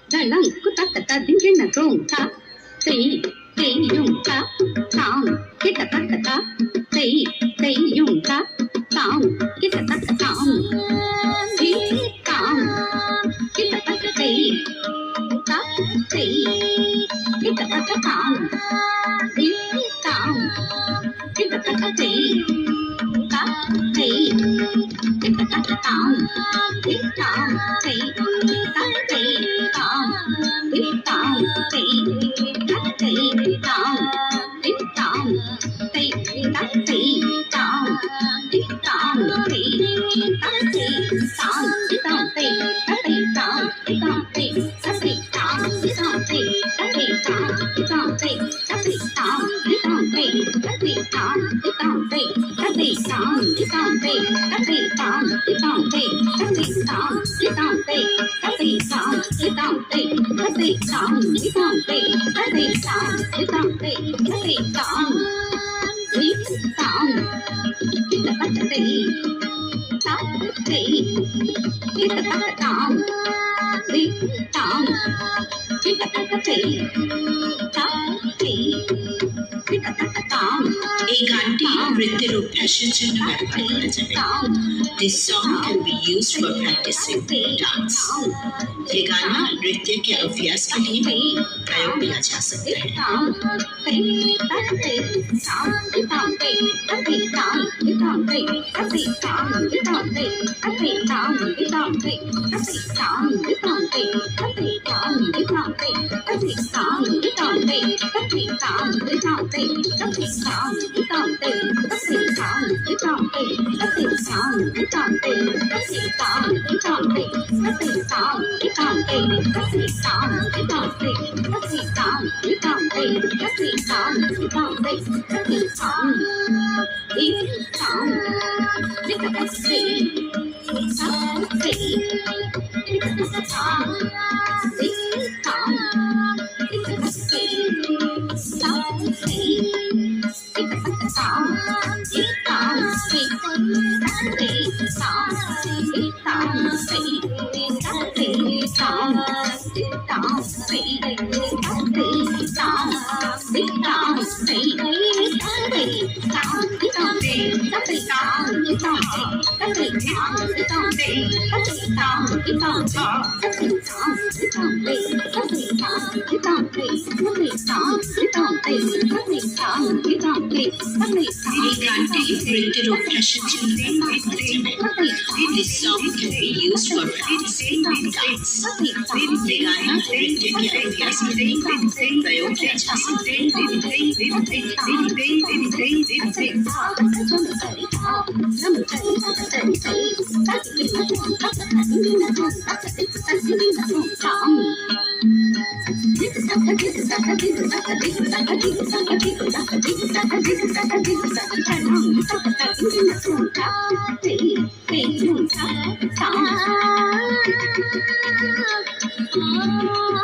Dalang kutakata dingena gonta. Tei yung ta. Tang kitatakata. Tei yung ta. Tang kitatakata. Ti tang kitatakata. Tei ta. Tei kitatakata. Ti tang kitatakata. Tei ta. Tei kitatakata. Ti tang tei ta. Tei tang ti tang tei ta. Tei tang ti tang tei ta. Tei tang ti tang tei ta. Tei tang ti tang tei ta. Tei tang ti tang tei ta. Tei tang ti tang tei ta. Tei tang ti tang tei ta. Tei tang ti tang tei ta. Tei tang ti tang tei ta. Tei tang ti tang tei ta. Tei tang ti tang tei ta. Tei tang ti tang tei ta. Tei tang ti tang tei ta. Tei tang ti tang tei ta. Tei tang ti tang tei ta. Tei tang ti tang ti ta ta tei ta. Tei ti ta ta tang ti tang ti ta ta tei ta. Tei ti ta ta tang। এই গানটি নৃত্যের অভ্যাসের জন্য ব্যবহার করা যাবে। This song can be used for practicing dance। ये गाना नृत्य के अभ्यास के लिए प्रयोग किया जा सकता है। This song can be used for practicing dance। ये गाना नृत्य के अभ्यास के लिए प्रयोग किया जा सकता है।